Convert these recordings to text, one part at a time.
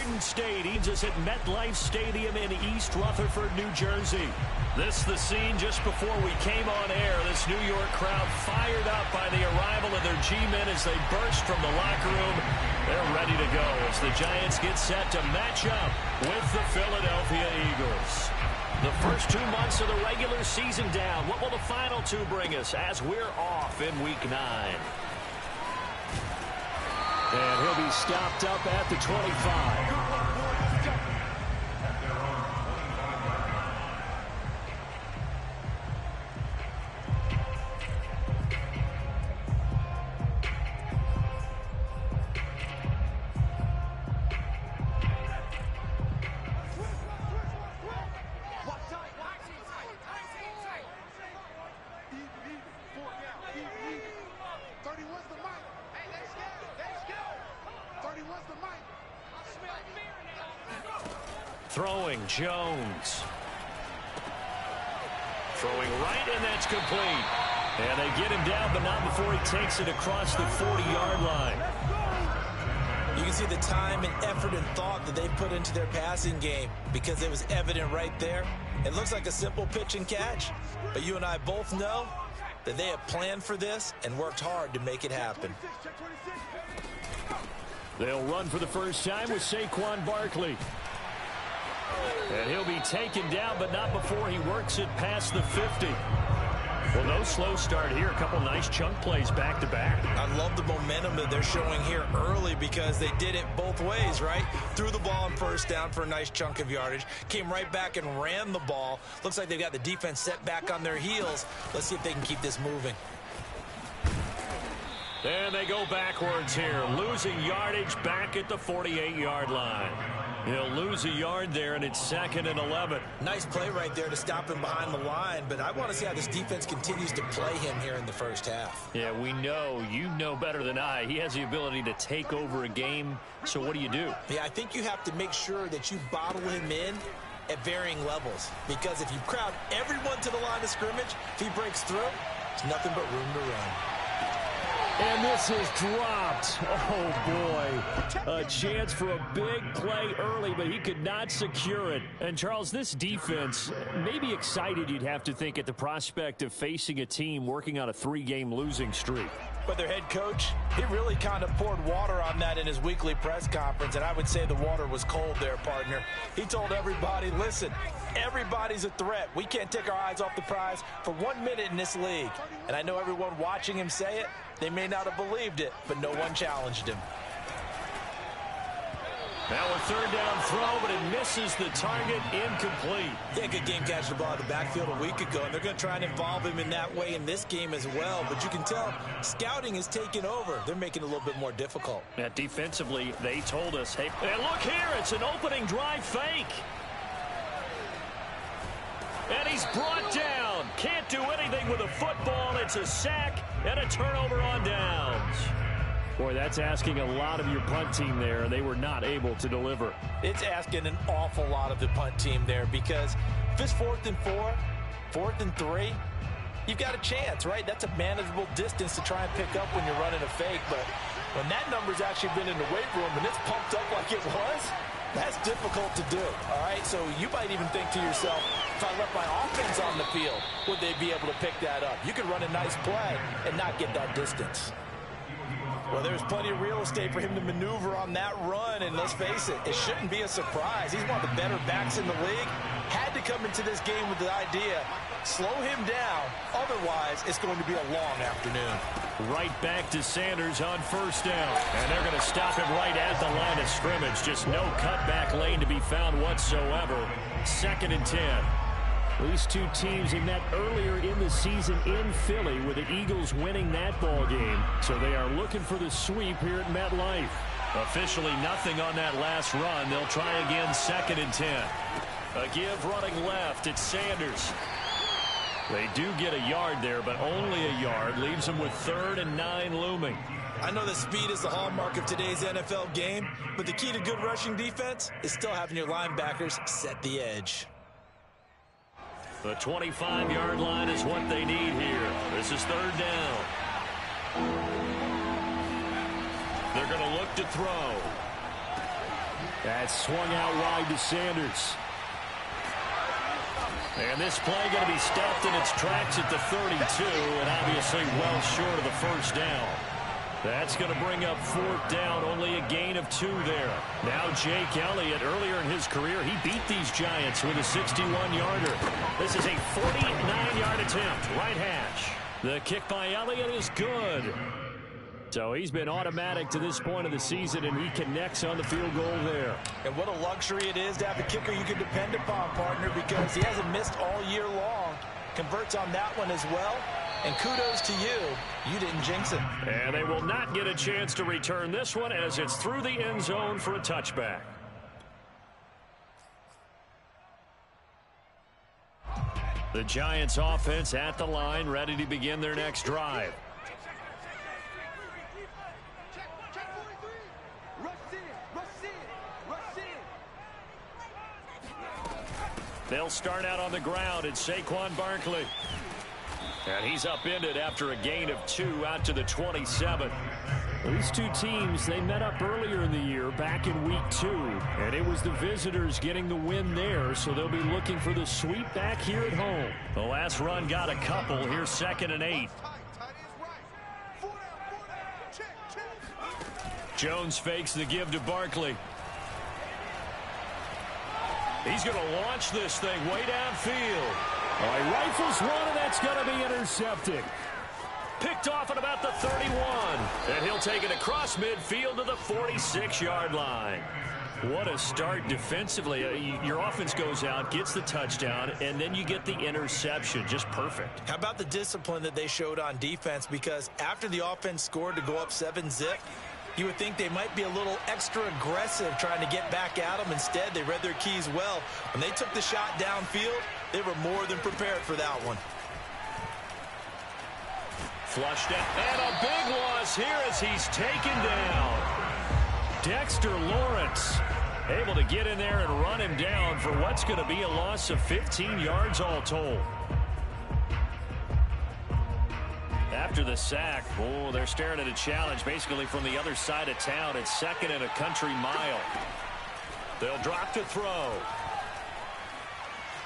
Garden State leads us at MetLife Stadium in East Rutherford, New Jersey. This the scene just before we came on air. This New York crowd fired up by the arrival of their G-men as they burst from the locker room. They're ready to go as the Giants get set to match up with the Philadelphia Eagles. The first 2 months of the regular season down. What will the final two bring us as we're off in Week 9? And he'll be stopped up at the 25. Throwing Jones. Throwing right, and that's complete. And they get him down, but not before he takes it across the 40-yard line. You can see the time and effort and thought that they put into their passing game because it was evident right there. It looks like a simple pitch and catch, but you and I both know that they have planned for this and worked hard to make it happen. They'll run for the first time with Saquon Barkley. And he'll be taken down, but not before he works it past the 50. Well, no slow start here. A couple nice chunk plays back-to-back. I love the momentum that they're showing here early because they did it both ways, right? Threw the ball on first down for a nice chunk of yardage. Came right back and ran the ball. Looks like they've got the defense set back on their heels. Let's see if they can keep this moving. And they go backwards here. Losing yardage back at the 48-yard line. He'll lose a yard there, and it's 2nd and 11. Nice play right there to stop him behind the line, but I want to see how this defense continues to play him here in the first half. Yeah, we know. You know better than I. He has the ability to take over a game, so what do you do? Yeah, I think you have to make sure that you bottle him in at varying levels, because if you crowd everyone to the line of scrimmage, if he breaks through, it's nothing but room to run. And this is dropped. Oh, boy. A chance for a big play early, but he could not secure it. And, Charles, this defense may be excited, you'd have to think, at the prospect of facing a team working on a 3-game losing streak. But their head coach, he really kind of poured water on that in his weekly press conference, and I would say the water was cold there, partner. He told everybody, listen, everybody's a threat. We can't take our eyes off the prize for 1 minute in this league. And I know everyone watching him say it, they may not have believed it, but no one challenged him. Now a 3rd down throw, but it misses the target, incomplete. Yeah, good game catching the ball in the backfield a week ago, and they're going to try and involve him in that way in this game as well. But you can tell scouting is taking over. They're making it a little bit more difficult. Yeah, defensively, they told us, hey, look here, it's an opening drive fake. And he's brought down. Can't do anything with a football. It's a sack and a turnover on downs. Boy, that's asking a lot of your punt team there. They were not able to deliver. It's asking an awful lot of the punt team there because if it's 4th and 4, 4th and 3, you've got a chance, right? That's a manageable distance to try and pick up when you're running a fake. But when that number's actually been in the weight room and it's pumped up like it was, that's difficult to do, all right? So you might even think to yourself, if I left my offense on the field, would they be able to pick that up? You could run a nice play and not get that distance. Well, there's plenty of real estate for him to maneuver on that run, and let's face it, it shouldn't be a surprise. He's one of the better backs in the league. Had to come into this game with the idea, slow him down, otherwise it's going to be a long afternoon. Right back to Sanders on 1st down, and they're going to stop him right at the line of scrimmage. Just no cutback lane to be found whatsoever. 2nd and 10. These two teams have met earlier in the season in Philly with the Eagles winning that ball game. So they are looking for the sweep here at MetLife. Officially nothing on that last run. They'll try again 2nd and 10. A give running left. It's Sanders. They do get a yard there, but only a yard. Leaves them with 3rd and 9 looming. I know that speed is the hallmark of today's NFL game, but the key to good rushing defense is still having your linebackers set the edge. The 25-yard line is what they need here. This is 3rd down. They're going to look to throw. That's swung out wide to Sanders. And this play going to be stopped in its tracks at the 32, and obviously well short of the first down. That's going to bring up fourth down, only a gain of 2 there. Now Jake Elliott, earlier in his career, he beat these Giants with a 61-yarder. This is a 49-yard attempt, right hash. The kick by Elliott is good. So he's been automatic to this point of the season, and he connects on the field goal there. And what a luxury it is to have a kicker you can depend upon, partner, because he hasn't missed all year long. Converts on that one as well. And kudos to you. You didn't jinx it. And they will not get a chance to return this one as it's through the end zone for a touchback. The Giants offense at the line, ready to begin their next drive. They'll start out on the ground. It's Saquon Barkley. And he's upended after a gain of 2 out to the 27. These two teams, they met up earlier in the year back in week 2. And it was the visitors getting the win there, so they'll be looking for the sweep back here at home. The last run got a couple. Here's 2nd and 8. Jones fakes the give to Barkley. He's going to launch this thing way downfield. Oh, he rifles one, and that's going to be intercepted. Picked off at about the 31. And he'll take it across midfield to the 46-yard line. What a start defensively. Your offense goes out, gets the touchdown, and then you get the interception. Just perfect. How about the discipline that they showed on defense? Because after the offense scored to go up 7-zip, you would think they might be a little extra aggressive trying to get back at them. Instead, they read their keys well. When they took the shot downfield, they were more than prepared for that one. Flushed out. And a big loss here as he's taken down. Dexter Lawrence able to get in there and run him down for what's going to be a loss of 15 yards all told. After the sack, oh, they're staring at a challenge basically from the other side of town. It's 2nd and a country mile. They'll drop to throw.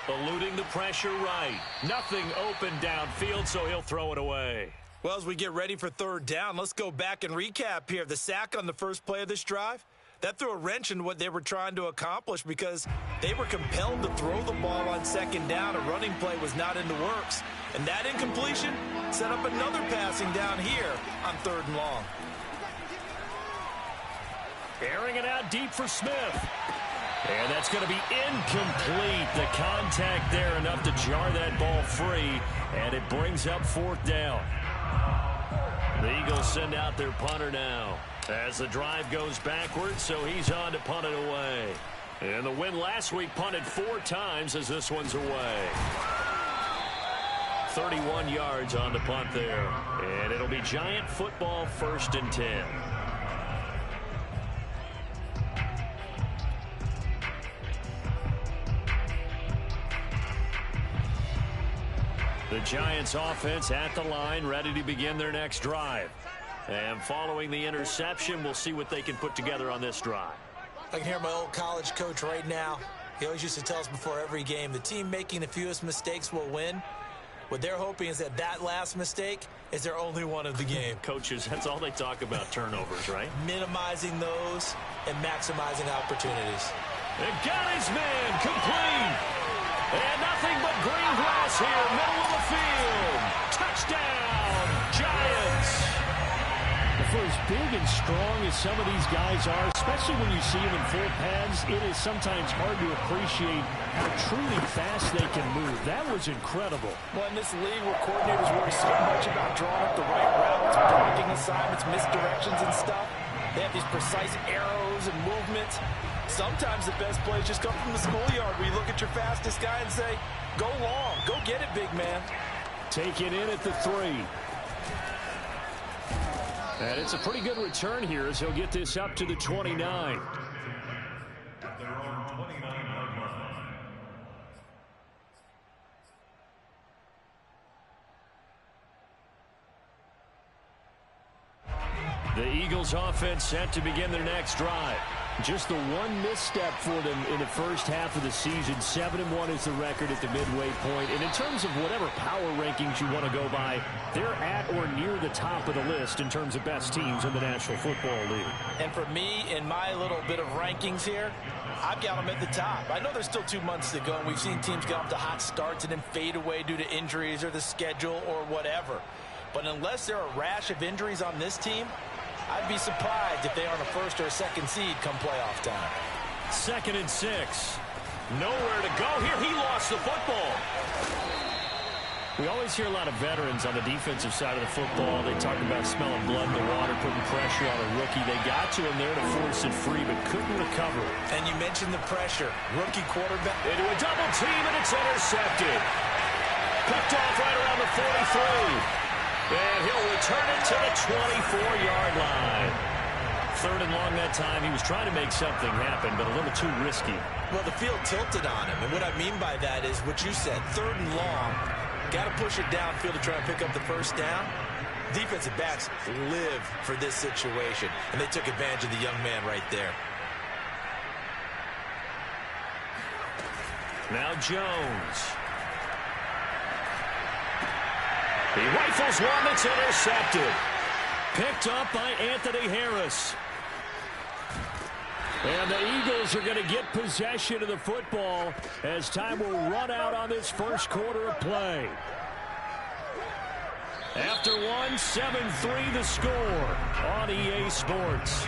Eluding the pressure right. Nothing open downfield, so he'll throw it away. Well, as we get ready for 3rd down, let's go back and recap here. The sack on the first play of this drive, that threw a wrench in what they were trying to accomplish because they were compelled to throw the ball on 2nd down. A running play was not in the works. And that incompletion set up another passing down here on 3rd and long. Airing it out deep for Smith. And that's going to be incomplete. The contact there enough to jar that ball free. And it brings up 4th down. The Eagles send out their punter now as the drive goes backwards, so he's on to punt it away. And the win last week punted 4 times as this one's away. 31 yards on the punt there. And it'll be Giant football, 1st and 10. The Giants offense at the line, ready to begin their next drive. And following the interception, we'll see what they can put together on this drive. I can hear my old college coach right now. He always used to tell us before every game, the team making the fewest mistakes will win. What they're hoping is that that last mistake is their only one of the game. Coaches, that's all they talk about, turnovers, right? Minimizing those and maximizing opportunities. And got his man complete. And nothing but green grass here, middle of the field. Touchdown, Giants. For as big and strong as some of these guys are, especially when you see them in full pads, it is sometimes hard to appreciate how truly fast they can move. That was incredible. Well, in this league where coordinators worry so much about drawing up the right routes, blocking assignments, misdirections and stuff, they have these precise arrows and movements. Sometimes the best plays just come from the schoolyard where you look at your fastest guy and say, go long, go get it, big man. Take it in at the 3. And it's a pretty good return here as he'll get this up to the 29. The Eagles offense set to begin their next drive. Just the one misstep for them in the first half of the season. 7-1 is the record at the midway point. And in terms of whatever power rankings you want to go by, they're at or near the top of the list in terms of best teams in the National Football League. And for me, in my little bit of rankings here, I've got them at the top. I know there's still 2 months to go, and we've seen teams get off to hot starts and then fade away due to injuries or the schedule or whatever. But unless there are a rash of injuries on this team, I'd be surprised if they aren't a first or a second seed come playoff time. 2nd and 6. Nowhere to go here. He lost the football. We always hear a lot of veterans on the defensive side of the football. They talk about smelling blood in the water, putting pressure on a rookie. They got to him there to force it free, but couldn't recover. And you mentioned the pressure. Rookie quarterback into a double team, and it's intercepted. Picked off right around the 43. And he'll return it to the 24-yard line. 3rd and long that time. He was trying to make something happen, but a little too risky. Well, the field tilted on him, and what I mean by that is what you said, 3rd and long. Got to push it downfield to try and pick up the first down. Defensive backs live for this situation, and they took advantage of the young man right there. Now Jones. He rifles one that's intercepted. Picked up by Anthony Harris. And the Eagles are going to get possession of the football as time will run out on this first quarter of play. After one, 7-3 the score on EA Sports.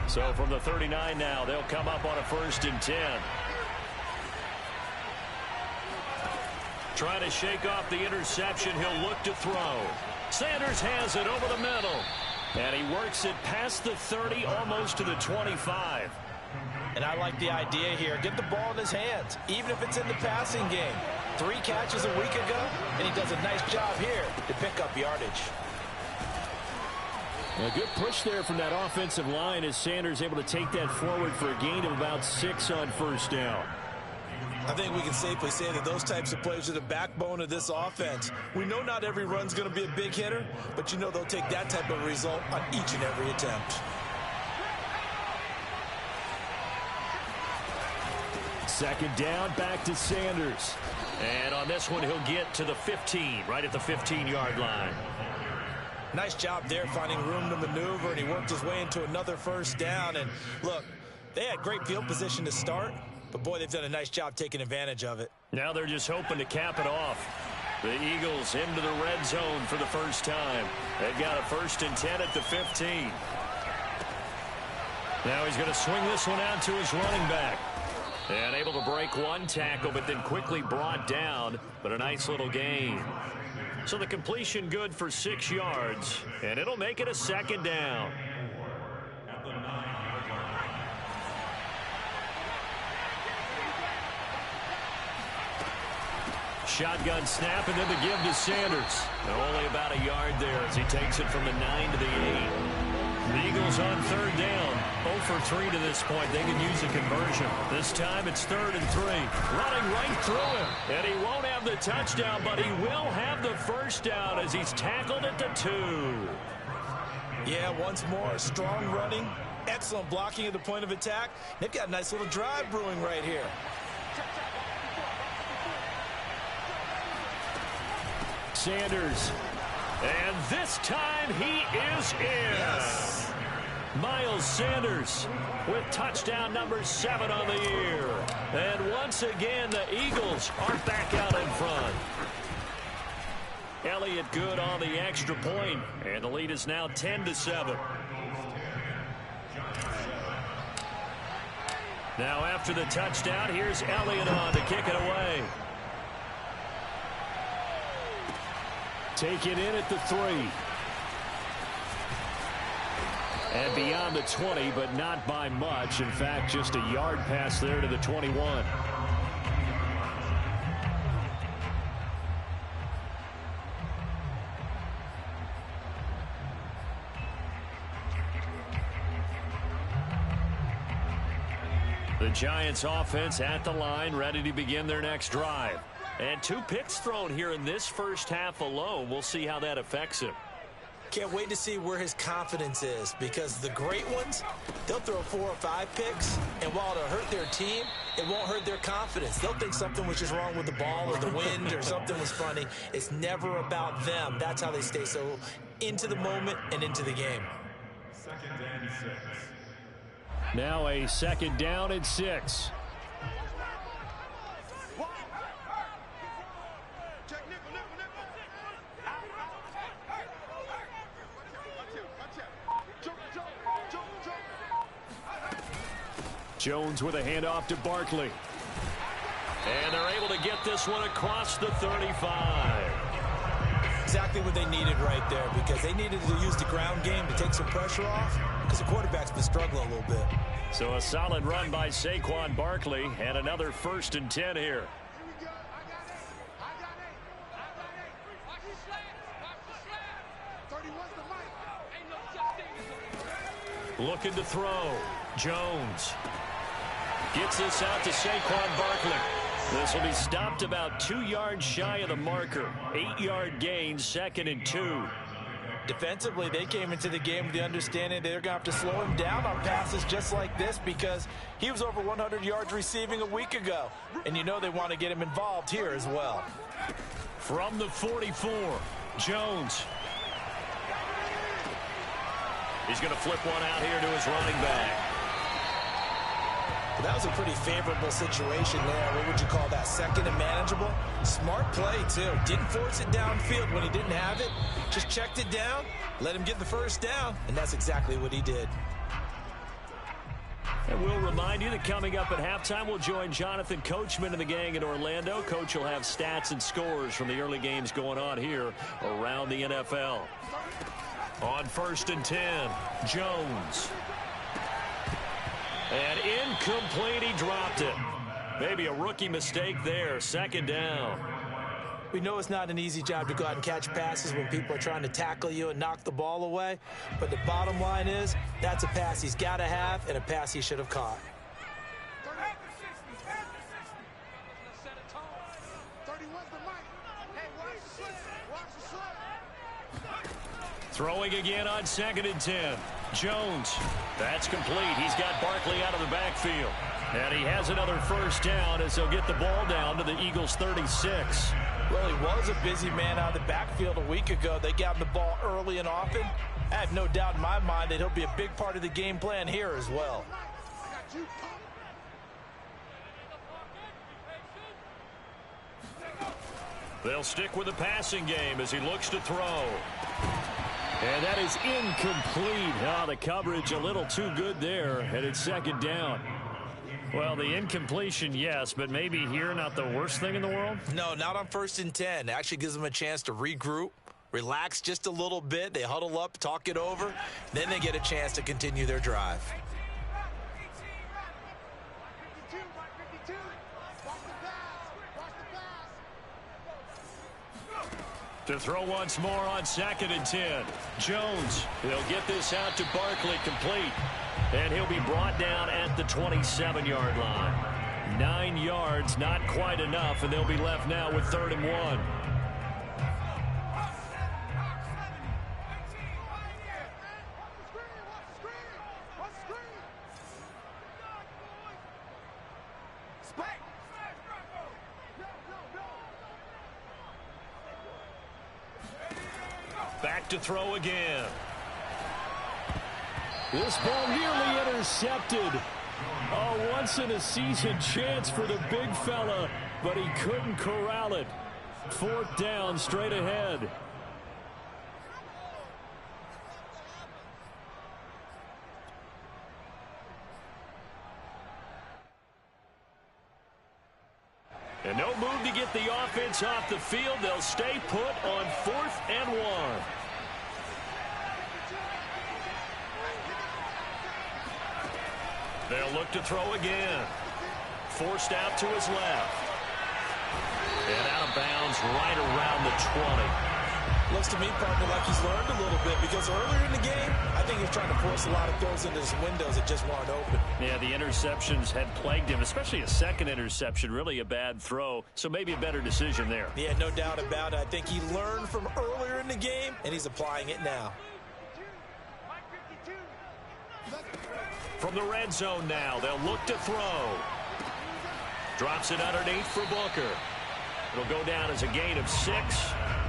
So from the 39 now, they'll come up on a 1st and 10. Trying to shake off the interception. He'll look to throw. Sanders has it over the middle. And he works it past the 30, almost to the 25. And I like the idea here. Get the ball in his hands, even if it's in the passing game. 3 catches a week ago, and he does a nice job here to pick up yardage. A good push there from that offensive line as Sanders able to take that forward for a gain of about 6 on 1st down. I think we can safely say that those types of plays are the backbone of this offense. We know not every run's going to be a big hitter, but you know they'll take that type of result on each and every attempt. 2nd down, back to Sanders. And on this one, he'll get to the 15, right at the 15-yard line. Nice job there finding room to maneuver, and he worked his way into another 1st down. And look, they had great field position to start, but boy, they've done a nice job taking advantage of it. Now they're just hoping to cap it off. The Eagles into the red zone for the first time. They've got a 1st and 10 at the 15. Now he's going to swing this one out to his running back. And able to break one tackle, but then quickly brought down, but a nice little gain. So the completion good for 6 yards, and it'll make it a 2nd down. Shotgun snap, and then the give to Sanders. And only about a yard there as he takes it from the 9 to the 8. The Eagles on 3rd down. 0 for 3 to this point. They can use a conversion. This time it's 3rd and 3. Running right through him. And he won't have the touchdown, but he will have the 1st down as he's tackled at the 2. Yeah, once more, strong running. Excellent blocking at the point of attack. They've got a nice little drive brewing right here. Sanders. And this time he is in. Yes. Miles Sanders with touchdown number 7 on the year. And once again, the Eagles are back out in front. Elliott good on the extra point, and the lead is now 10-7. Now after the touchdown, here's Elliott on to kick it away. Take it in at the 3. And beyond the 20, but not by much. In fact, just a yard pass there to the 21. The Giants offense at the line, ready to begin their next drive. And 2 picks thrown here in this first half alone. We'll see how that affects him. Can't wait to see where his confidence is, because the great ones, they'll throw 4 or 5 picks, and while it'll hurt their team, it won't hurt their confidence. They'll think something was just wrong with the ball or the wind or something was funny. It's never about them. That's how they stay so into the moment and into the game. Now a 2nd down and 6. Jones with a handoff to Barkley. And they're able to get this one across the 35. Exactly what they needed right there, because they needed to use the ground game to take some pressure off, because the quarterback's been struggling a little bit. So a solid run by Saquon Barkley, and another 1st and 10 here. Looking to throw. Jones gets this out to Saquon Barkley. This will be stopped about 2 yards shy of the marker. 8-yard gain, 2nd and 2. Defensively, they came into the game with the understanding they're going to have to slow him down on passes just like this, because he was over 100 yards receiving a week ago. And you know they want to get him involved here as well. From the 44, Jones. He's going to flip one out here to his running back. That was a pretty favorable situation there. What would you call that? 2nd and manageable? Smart play, too. Didn't force it downfield when he didn't have it. Just checked it down, let him get the 1st down, and that's exactly what he did. And we'll remind you that coming up at halftime, we'll join Jonathan Coachman and the gang in Orlando. Coach will have stats and scores from the early games going on here around the NFL. On 1st and 10, Jones. And incomplete, he dropped it. Maybe a rookie mistake there. 2nd down. We know it's not an easy job to go out and catch passes when people are trying to tackle you and knock the ball away. But the bottom line is, that's a pass he's got to have and a pass he should have caught. Throwing again on 2nd and 10. Jones. That's complete. He's got Barkley out of the backfield. And he has another 1st down as they'll get the ball down to the Eagles' 36. Well, he was a busy man out of the backfield a week ago. They got him the ball early and often. I have no doubt in my mind that he'll be a big part of the game plan here as well. They'll stick with the passing game as he looks to throw. And that is incomplete. Oh, the coverage a little too good there, and it's 2nd down. Well, the incompletion, yes, but maybe here not the worst thing in the world? No, not on 1st and 10. It actually gives them a chance to regroup, relax just a little bit. They huddle up, talk it over. Then they get a chance to continue their drive. To throw once more on 2nd and 10. Jones, he'll get this out to Barkley, complete. And he'll be brought down at the 27-yard line. 9 yards, not quite enough, and they'll be left now with 3rd and 1. Back to throw again. This ball nearly intercepted. A once-in-a-season chance for the big fella, but he couldn't corral it. 4th down, straight ahead. And no move to get the offense off the field. They'll stay put on 4th and 1. They'll look to throw again. Forced out to his left. And out of bounds right around the 20. Looks to me, partner, like he's learned a little bit because earlier in the game, I think he was trying to force a lot of throws into his windows that just weren't open. Yeah, the interceptions had plagued him, especially a second interception, really a bad throw. So maybe a better decision there. Yeah, no doubt about it. I think he learned from earlier in the game, and he's applying it now. From the red zone now, they'll look to throw. Drops it underneath for Booker. It'll go down as a gain of 6,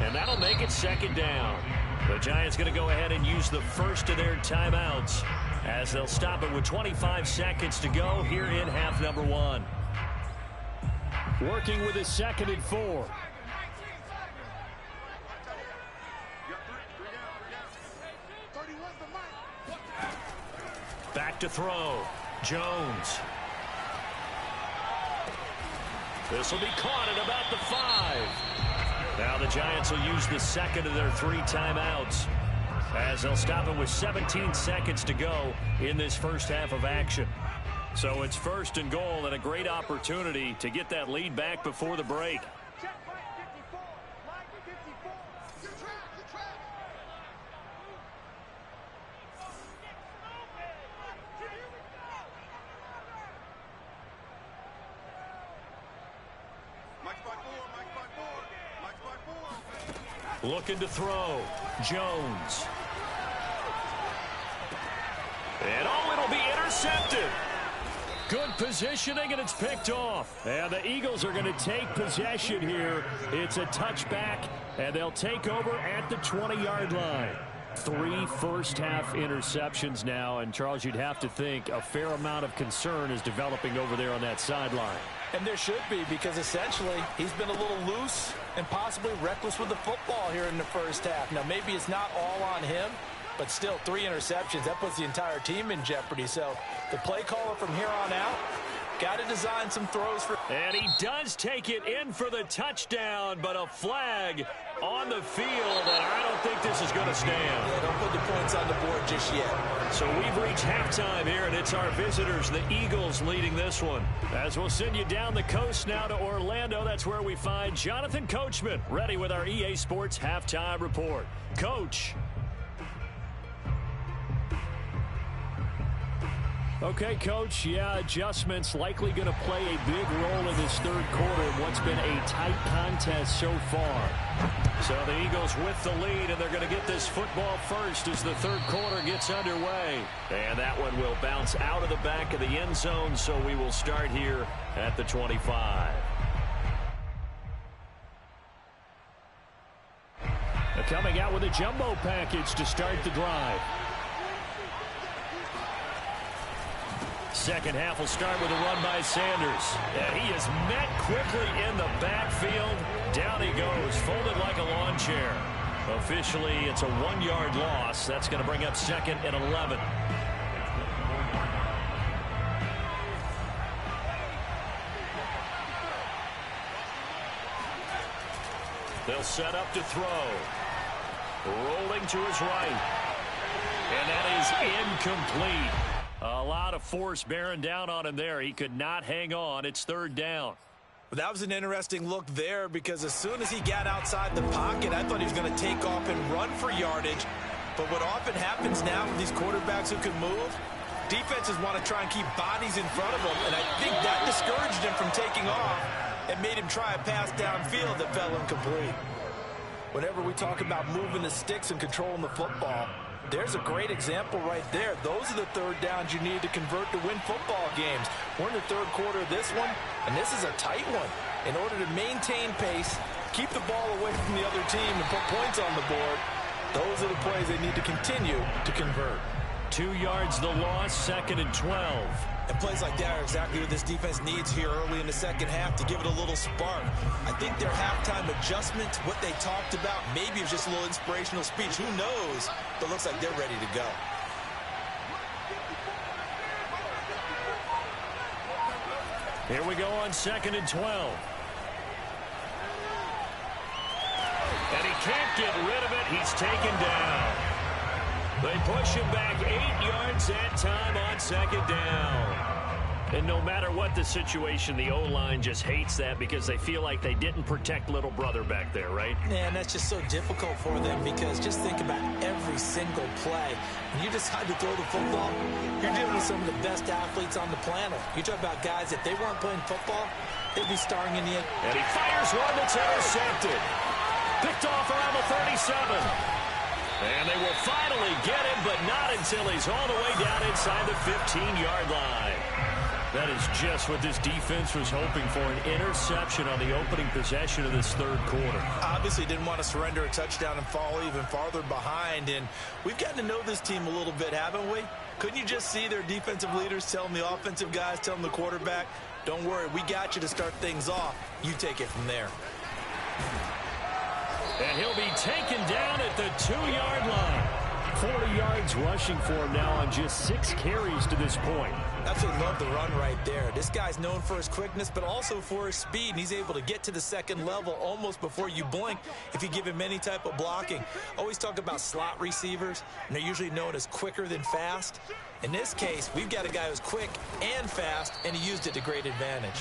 and that'll make it second down. The Giants going to go ahead and use the first of their timeouts as they'll stop it with 25 seconds to go here in half number 1. Working with his 2nd and 4. Back to throw. Jones. This will be caught at about the 5. Now the Giants will use the second of their 3 timeouts as they'll stop it with 17 seconds to go in this first half of action. So it's 1st and goal and a great opportunity to get that lead back before the break. Looking to throw. Jones. And it'll be intercepted. Good positioning, and it's picked off. And the Eagles are going to take possession here. It's a touchback, and they'll take over at the 20-yard line. 3 first-half interceptions now, and Charles, you'd have to think a fair amount of concern is developing over there on that sideline. And there should be, because essentially he's been a little loose and possibly reckless with the football here in the first half. Now, maybe it's not all on him, but still 3 interceptions. That puts the entire team in jeopardy. So the play caller from here on out got to design some throws for. And he does take it in for the touchdown, but a flag on the field, and I don't think this is going to stand. Yeah, don't put the points on the board just yet. So we've reached halftime here, and it's our visitors, the Eagles, leading this one. As we'll send you down the coast now to Orlando, that's where we find Jonathan Coachman, ready with our EA Sports Halftime Report. Coach. Okay, Coach, yeah, adjustments likely going to play a big role in this third quarter in what's been a tight contest so far. So the Eagles with the lead, and they're going to get this football first as the third quarter gets underway. And that one will bounce out of the back of the end zone, so we will start here at the 25. They're coming out with a jumbo package to start the drive. Second half will start with a run by Sanders. And he is met quickly in the backfield. Down he goes, folded like a lawn chair. Officially, it's a 1-yard loss. That's going to bring up 2nd and 11. They'll set up to throw. Rolling to his right. And that is incomplete. A lot of force bearing down on him there. He could not hang on. It's 3rd down. Well, that was an interesting look there because as soon as he got outside the pocket, I thought he was going to take off and run for yardage. But what often happens now with these quarterbacks who can move, defenses want to try and keep bodies in front of them. And I think that discouraged him from taking off and made him try a pass downfield that fell incomplete. Whenever we talk about moving the sticks and controlling the football, there's a great example right there. Those are the 3rd downs you need to convert to win football games. We're in the 3rd quarter of this one, and this is a tight one. In order to maintain pace, keep the ball away from the other team, and put points on the board, those are the plays they need to continue to convert. 2 yards the loss, 2nd and 12. And plays like that are exactly what this defense needs here early in the second half to give it a little spark. I think their halftime adjustment, what they talked about, maybe it was just a little inspirational speech. Who knows? But it looks like they're ready to go. Here we go on 2nd and 12. And he can't get rid of it. He's taken down. They push him back 8 yards that time on 2nd down. And no matter what the situation, the O-line just hates that because they feel like they didn't protect little brother back there, right? Man, that's just so difficult for them because just think about every single play. When you decide to throw the football, you're dealing with some of the best athletes on the planet. You talk about guys, if they weren't playing football, they'd be starring in the end. And he fires one that's intercepted. Picked off around the 37. And they will finally get him, but not until he's all the way down inside the 15-yard line. That is just what this defense was hoping for, an interception on the opening possession of this third quarter. Obviously didn't want to surrender a touchdown and fall even farther behind, and we've gotten to know this team a little bit, haven't we? Couldn't you just see their defensive leaders telling the offensive guys, telling the quarterback, don't worry, we got you to start things off. You take it from there. And he'll be taken down at the 2-yard line. 40 yards rushing for him now on just 6 carries to this point. Absolutely love the run right there. This guy's known for his quickness, but also for his speed. And he's able to get to the second level almost before you blink if you give him any type of blocking. Always talk about slot receivers, and they're usually known as quicker than fast. In this case, we've got a guy who's quick and fast, and he used it to great advantage.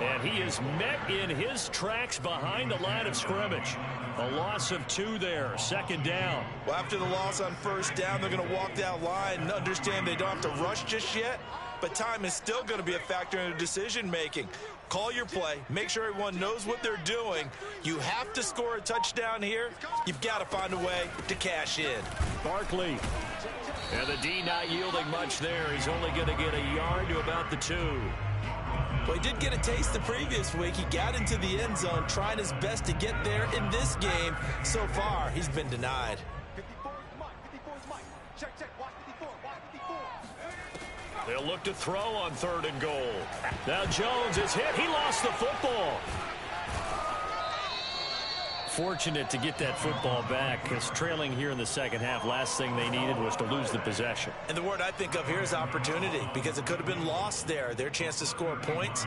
And he is met in his tracks behind the line of scrimmage. A loss of 2 there, second down. Well, after the loss on first down, they're going to walk that line and understand they don't have to rush just yet, but time is still going to be a factor in their decision-making. Call your play. Make sure everyone knows what they're doing. You have to score a touchdown here. You've got to find a way to cash in. Barkley. And the D not yielding much there. He's only going to get a yard to about the 2. Well, he did get a taste the previous week. He got into the end zone, trying his best to get there in this game. So far, he's been denied. They'll look to throw on 3rd and goal. Now Jones is hit. He lost the football. Fortunate to get that football back, because trailing here in the second half, last thing they needed was to lose the possession. And the word I think of here is opportunity, because it could have been lost there, their chance to score points.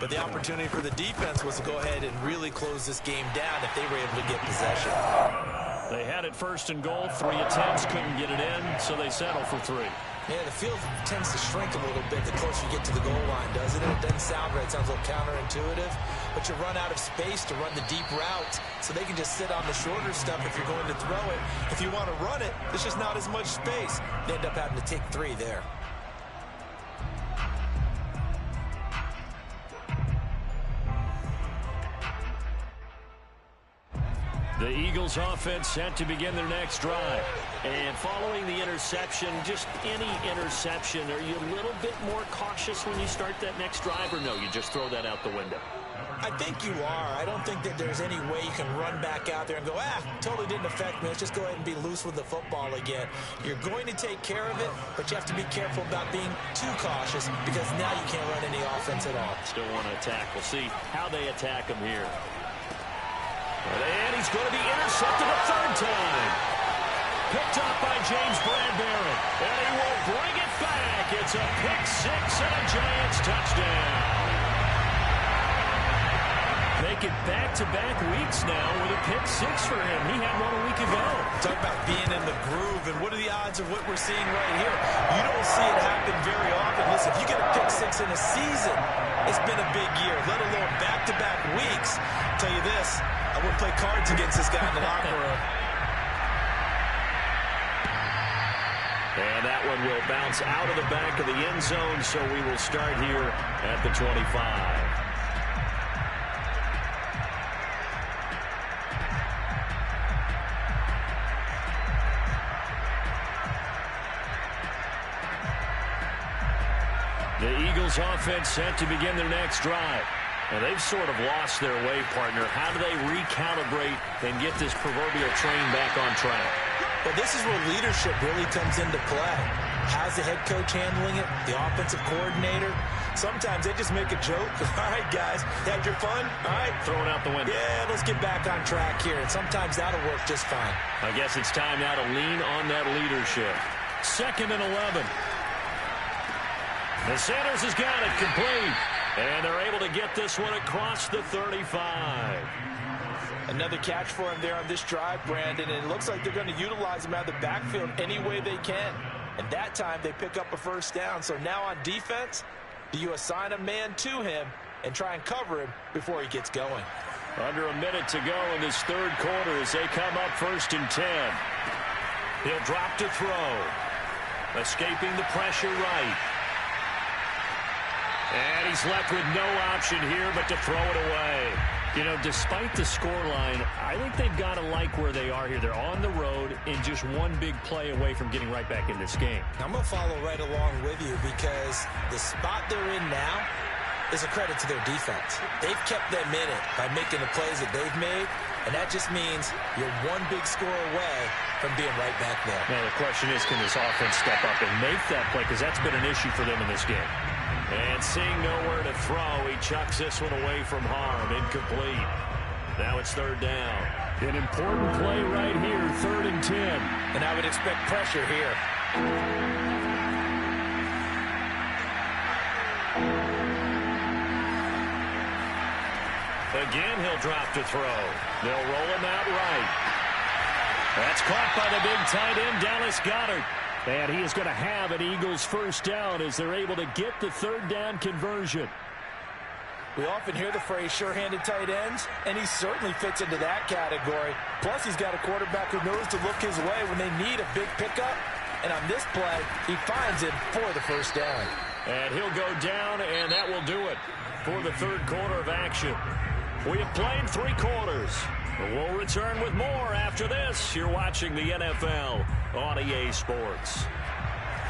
But the opportunity for the defense was to go ahead and really close this game down if they were able to get possession. They had it 1st and goal, 3 attempts, couldn't get it in, so they settle for 3. Yeah, the field tends to shrink a little bit the closer you get to the goal line, doesn't it? It doesn't sound right. It sounds a little counterintuitive. But you run out of space to run the deep routes, so they can just sit on the shorter stuff if you're going to throw it. If you want to run it, there's just not as much space. They end up having to take 3 there. The Eagles offense set to begin their next drive. And following the interception, just any interception, are you a little bit more cautious when you start that next drive, or no, you just throw that out the window? I think you are. I don't think that there's any way you can run back out there and go, totally didn't affect me. Let's just go ahead and be loose with the football again. You're going to take care of it, but you have to be careful about being too cautious, because now you can't run any offense at all. Still want to attack. We'll see how they attack him here. And he's going to be intercepted a 3rd time. Picked up by James Bradbury. And he will bring it back. It's a pick 6 and a Giants touchdown. Make it back-to-back weeks now with a pick 6 for him. He had one a week ago. Talk about being in the groove, and what are the odds of what we're seeing right here? You don't see it happen very often. Listen, if you get a pick 6 in a season, it's been a big year, let alone back-to-back weeks. I'll tell you this, I wouldn't play cards against this guy in the locker room. And that one will bounce out of the back of the end zone, so we will start here at the 25. The Eagles offense set to begin their next drive. And they've sort of lost their way, partner. How do they recalibrate and get this proverbial train back on track? Well, this is where leadership really comes into play. How's the head coach handling it? The offensive coordinator? Sometimes they just make a joke. All right, guys, had your fun? All right. Throw it out the window. Yeah, let's get back on track here. And sometimes that'll work just fine. I guess it's time now to lean on that leadership. 2nd and 11. The Sanders has got it complete. And they're able to get this one across the 35. Another catch for him there on this drive, Brandon. And it looks like they're going to utilize him out of the backfield any way they can. And that time they pick up a 1st down. So now on defense, Do you assign a man to him and try and cover him before he gets going? Under a minute to go in this third quarter as they come up 1st and 10. He'll drop to throw. Escaping the pressure right. And he's left with no option here but to throw it away. You know, despite the scoreline, I think they've got to like where they are here. They're on the road and just one big play away from getting right back in this game. I'm going to follow right along with you because the spot they're in now is a credit to their defense. They've kept them in it by making the plays that they've made, and that just means you're one big score away from being right back there. Now, the question is, can this offense step up and make that play? Because that's been an issue for them in this game. And seeing nowhere to throw, he chucks this one away from harm. Incomplete. Now it's 3rd down. An important play right here, 3rd and 10. And I would expect pressure here. Again, he'll drop to throw. They'll roll him out right. That's caught by the big tight end, Dallas Goedert. And he is going to have an Eagles 1st down as they're able to get the 3rd down conversion. We often hear the phrase sure-handed tight ends, and he certainly fits into that category. Plus, he's got a quarterback who knows to look his way when they need a big pickup. And on this play, he finds it for the 1st down. And he'll go down, and that will do it for the 3rd quarter of action. We have played 3 quarters. We'll return with more after this. You're watching the NFL on EA Sports.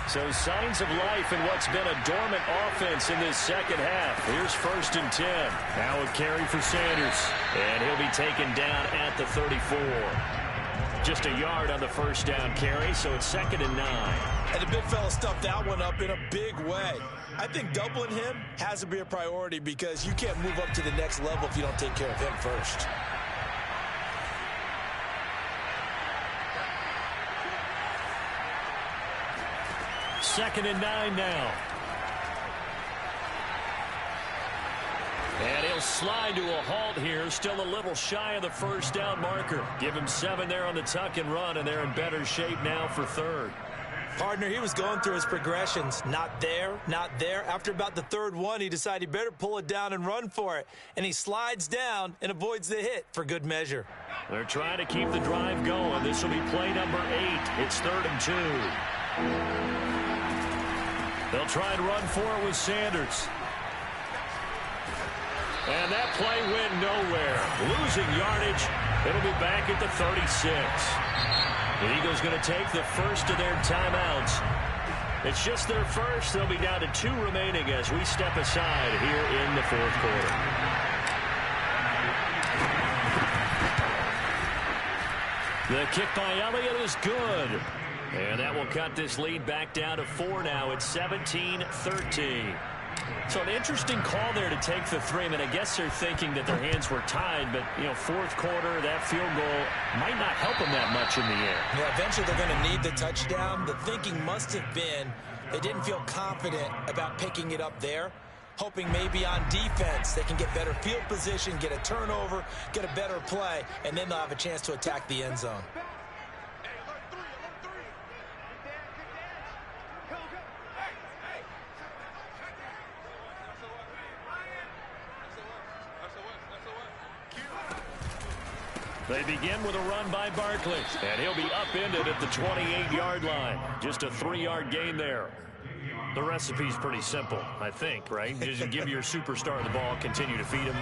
So signs of life in what's been a dormant offense in this second half. Here's 1st and 10. Now a carry for Sanders. And he'll be taken down at the 34. Just a yard on the 1st down carry, so it's 2nd and 9. And the big fella stuffed that one up in a big way. I think doubling him has to be a priority because you can't move up to the next level if you don't take care of him first. Second and 9 now. And he'll slide to a halt here. Still a little shy of the 1st down marker. Give him 7 there on the tuck and run, and they're in better shape now for 3rd. Partner, he was going through his progressions. Not there, not there. After about the 3rd one, he decided he better pull it down and run for it. And he slides down and avoids the hit for good measure. They're trying to keep the drive going. This will be play number 8. It's 3rd and 2. They'll try and run for it with Sanders. And that play went nowhere. Losing yardage. It'll be back at the 36. The Eagles going to take the first of their timeouts. It's just their first. They'll be down to 2 remaining as we step aside here in the 4th quarter. The kick by Elliott is good. And that will cut this lead back down to 4 now. It's 17-13. So an interesting call there to take the 3. I mean, I guess they're thinking that their hands were tied, but, you know, 4th quarter, that field goal might not help them that much in the air. Yeah, eventually they're going to need the touchdown. The thinking must have been they didn't feel confident about picking it up there, hoping maybe on defense they can get better field position, get a turnover, get a better play, and then they'll have a chance to attack the end zone. They begin with a run by Barkley, and he'll be upended at the 28-yard line. Just a 3-yard gain there. The recipe's pretty simple, I think, right? Just give your superstar the ball, continue to feed him.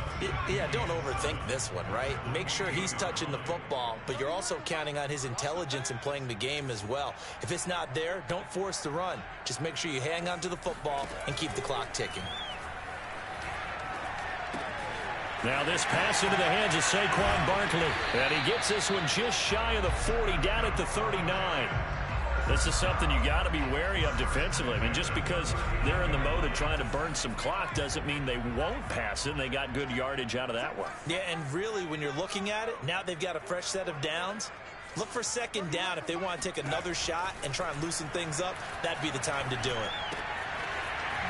Yeah, don't overthink this one, right? Make sure he's touching the football, but you're also counting on his intelligence in playing the game as well. If it's not there, don't force the run. Just make sure you hang on to the football and keep the clock ticking. Now this pass into the hands of Saquon Barkley. And he gets this one just shy of the 40, down at the 39. This is something you got to be wary of defensively. I mean, just because they're in the mode of trying to burn some clock doesn't mean they won't pass it, and they got good yardage out of that one. Yeah, and really, when you're looking at it, now they've got a fresh set of downs. Look for 2nd down. If they want to take another shot and try and loosen things up, that'd be the time to do it.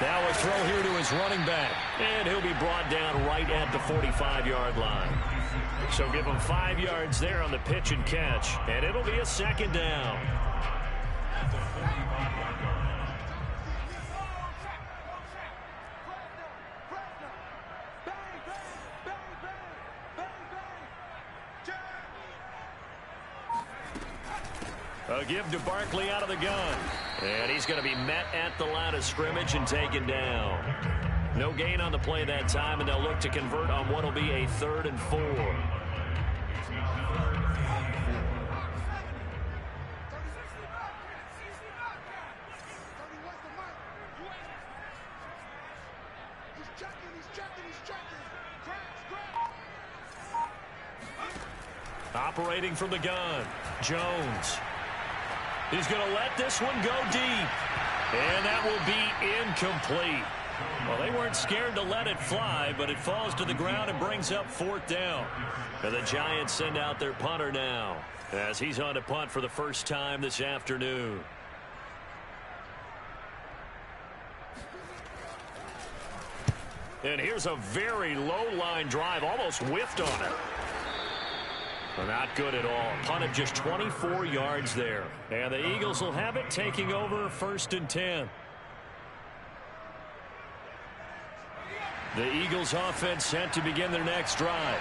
Now a throw here to his running back. And he'll be brought down right at the 45-yard line. So give him 5 yards there on the pitch and catch. And it'll be a 2nd down. A give to Barkley out of the gun. And he's going to be met at the line of scrimmage and taken down. No gain on the play that time, and they'll look to convert on what will be a 3rd and 4. Operating from the gun, Jones. He's going to let this one go deep. And that will be incomplete. Well, they weren't scared to let it fly, but it falls to the ground and brings up 4th down. And the Giants send out their punter now, as he's on to punt for the first time this afternoon. And here's a very low-line drive, almost whiffed on it. Well, not good at all. Punted just 24 yards there. And the Eagles will have it, taking over 1st and 10. The Eagles offense set to begin their next drive.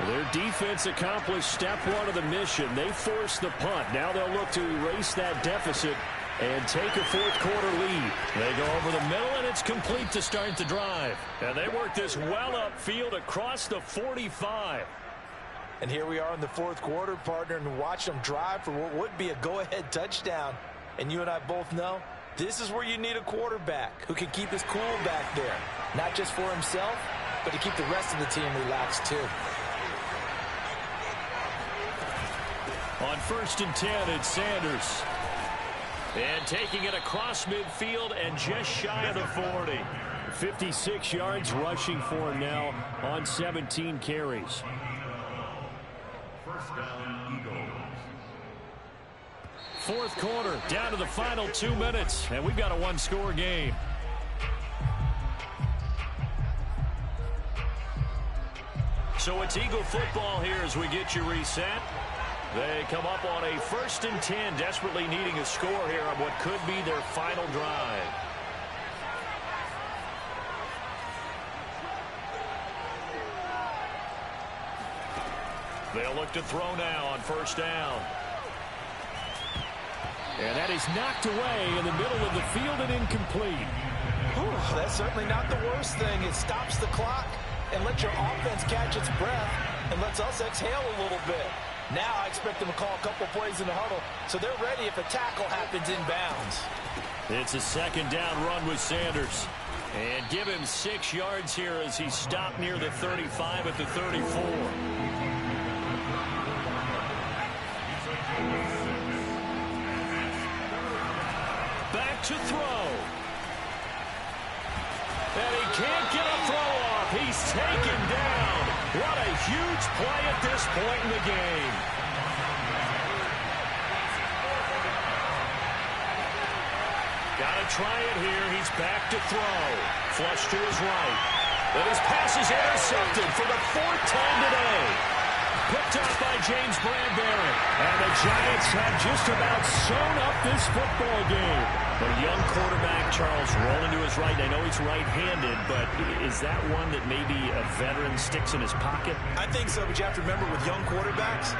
Their defense accomplished step 1 of the mission. They forced the punt. Now they'll look to erase that deficit and take a 4th quarter lead. They go over the middle, and it's complete to start the drive. And they work this well upfield across the 45. And here we are in the 4th quarter, partner, and watch them drive for what would be a go-ahead touchdown. And you and I both know this is where you need a quarterback who can keep his cool back there. Not just for himself, but to keep the rest of the team relaxed too. On 1st and 10, it's Sanders. And taking it across midfield and just shy of the 40. 56 yards rushing for him now on 17 carries. 4th quarter, down to the final 2 minutes, and we've got a 1-score game. So it's Eagle football here as we get you reset. They come up on a 1st and 10, desperately needing a score here on what could be their final drive. They'll look to throw now on 1st down. And that is knocked away in the middle of the field and incomplete. Whew, that's certainly not the worst thing. It stops the clock and lets your offense catch its breath and lets us exhale a little bit. Now I expect them to call a couple plays in the huddle, so they're ready if a tackle happens inbounds. It's a 2nd down run with Sanders. And give him 6 yards here as he stopped near the 35 at the 34. Back to throw. And he can't get a throw off. He's taken down. What a huge play at this point in the game. Got to try it here. He's back to throw. Flush to his right. And his pass is intercepted for the 4th time today. Picked up by James Bradbury. And the Giants have just about sewn up this football game. The young quarterback, Charles, rolling to his right. I know he's right-handed, but is that one that maybe a veteran sticks in his pocket? I think so, but you have to remember with young quarterbacks,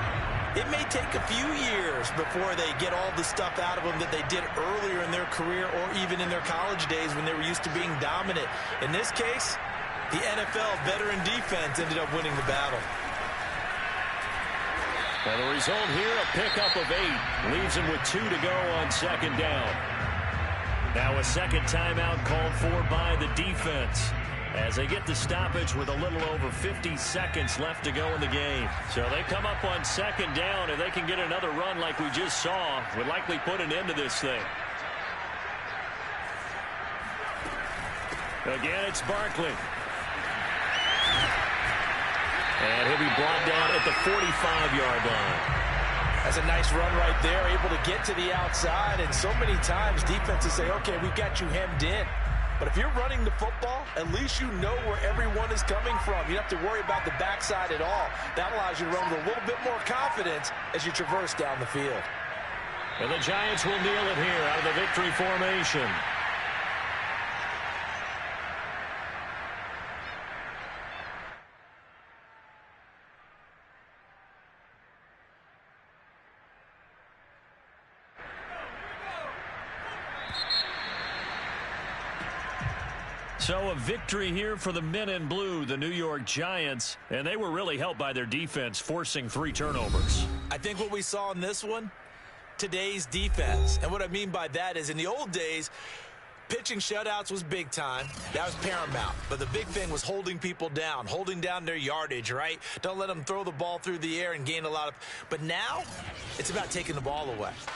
it may take a few years before they get all the stuff out of them that they did earlier in their career or even in their college days when they were used to being dominant. In this case, the NFL veteran defense ended up winning the battle. And the result here, a pickup of 8. Leaves him with 2 to go on 2nd down. Now a 2nd timeout called for by the defense as they get the stoppage with a little over 50 seconds left to go in the game. So they come up on 2nd down, and they can get another run like we just saw. Would likely put an end to this thing. Again, it's Barkley. And he'll be brought down at the 45-yard line. That's a nice run right there, able to get to the outside. And so many times defenses say, okay, we've got you hemmed in. But if you're running the football, at least you know where everyone is coming from. You don't have to worry about the backside at all. That allows you to run with a little bit more confidence as you traverse down the field. And the Giants will kneel it here out of the victory formation. So a victory here for the men in blue, the New York Giants, and they were really helped by their defense, forcing 3 turnovers. I think what we saw in this one, today's defense. And what I mean by that is in the old days, pitching shutouts was big time. That was paramount. But the big thing was holding people down, holding down their yardage, right? Don't let them throw the ball through the air and gain a lot of... But now, it's about taking the ball away.